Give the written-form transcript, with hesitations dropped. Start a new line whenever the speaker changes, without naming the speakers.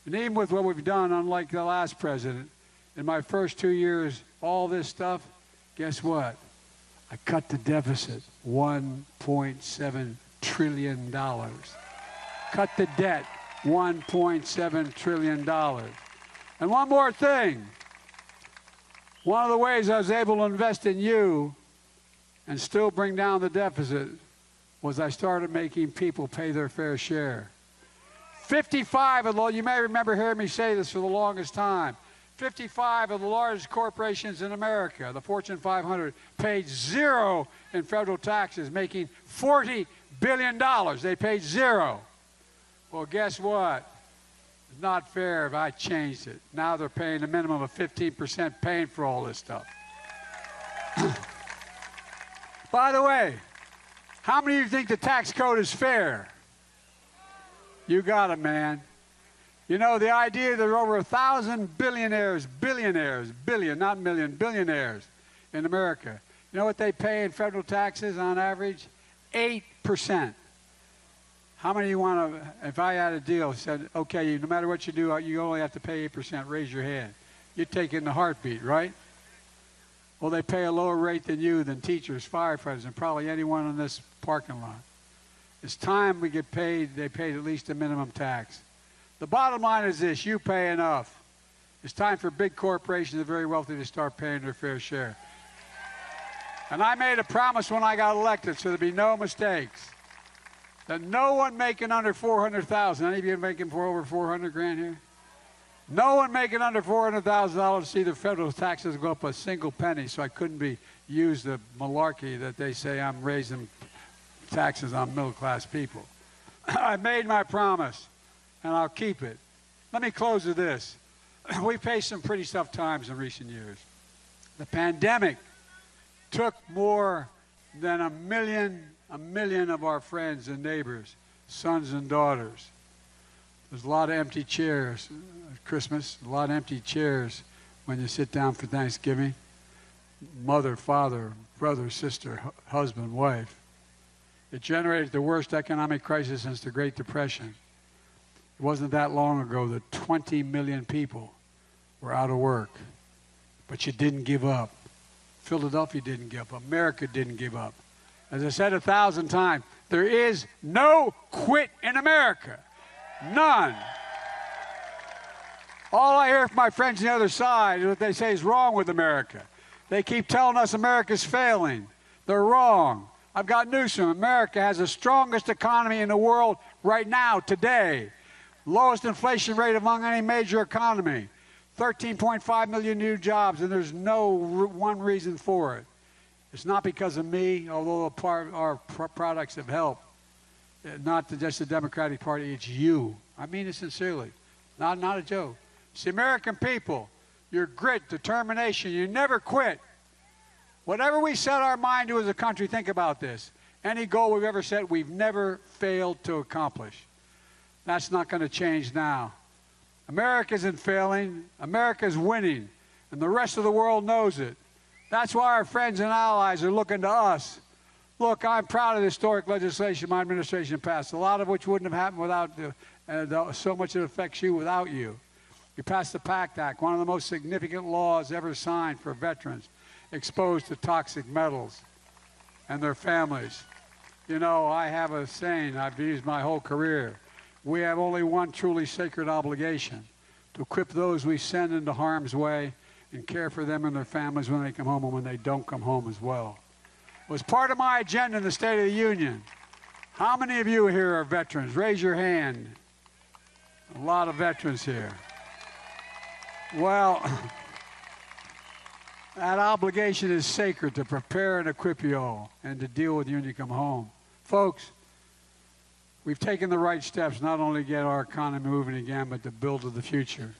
And even with what we've done, unlike the last president, in my first 2 years, all this stuff, guess what? I cut the deficit, $1.7 trillion. Cut the debt, $1.7 trillion. And one more thing. One of the ways I was able to invest in you and still bring down the deficit was I started making people pay their fair share. 55 of the, you may remember hearing me say this for the longest time, 55 of the largest corporations in America, the Fortune 500, paid zero in federal taxes, making $40 billion. They paid zero. Well, guess what? It's not fair if I changed it. Now they're paying a minimum of 15% paying for all this stuff. By the way, how many of you think the tax code is fair? You got it, man. You know, the idea that there are over 1,000 billionaires, not million, billionaires in America. You know what they pay in federal taxes on average? 8%. How many of you want to, if I had a deal, said, okay, no matter what you do, you only have to pay 8%, raise your hand. You'd take it in a heartbeat, right? Well, they pay a lower rate than you, than teachers, firefighters, and probably anyone in this parking lot. It's time we get paid, they paid at least a minimum tax. The bottom line is this, you pay enough. It's time for big corporations, the very wealthy, to start paying their fair share. And I made a promise when I got elected, so there'd be no mistakes, that no one making under $400,000, any of you making for over 400 grand here? No one making under $400,000 to see the federal taxes go up a single penny, so I couldn't be used the malarkey that they say I'm raising taxes on middle-class people. I made my promise, and I'll keep it. Let me close with this. We've faced some pretty tough times in recent years. The pandemic took more than a million of our friends and neighbors, sons and daughters. There's a lot of empty chairs at Christmas, a lot of empty chairs when you sit down for Thanksgiving. Mother, father, brother, sister, husband, wife. It generated the worst economic crisis since the Great Depression. It wasn't that long ago that 20 million people were out of work. But you didn't give up. Philadelphia didn't give up. America didn't give up. As I said 1,000 times, there is no quit in America. None. All I hear from my friends on the other side is what they say is wrong with America. They keep telling us America's failing. They're wrong. I've got news for them. America has the strongest economy in the world right now, today. Lowest inflation rate among any major economy. 13.5 million new jobs, and there's no one reason for it. It's not because of me, although our products have helped. Not just the Democratic Party, it's you. I mean it sincerely. Not a joke. It's the American people. Your grit, determination, you never quit. Whatever we set our mind to as a country, think about this. Any goal we've ever set, we've never failed to accomplish. That's not going to change now. America isn't failing. America's winning. And the rest of the world knows it. That's why our friends and allies are looking to us. Look, I'm proud of the historic legislation my administration passed, a lot of which wouldn't have happened without so much that affects you without you. You passed the PACT Act, one of the most significant laws ever signed for veterans exposed to toxic metals and their families. You know, I have a saying I've used my whole career. We have only one truly sacred obligation, to equip those we send into harm's way and care for them and their families when they come home and when they don't come home as well. It was part of my agenda in the State of the Union. How many of you here are veterans? Raise your hand. A lot of veterans here. Well, that obligation is sacred, to prepare and equip you all and to deal with you when you come home. Folks, we've taken the right steps not only to get our economy moving again, but to build to the future.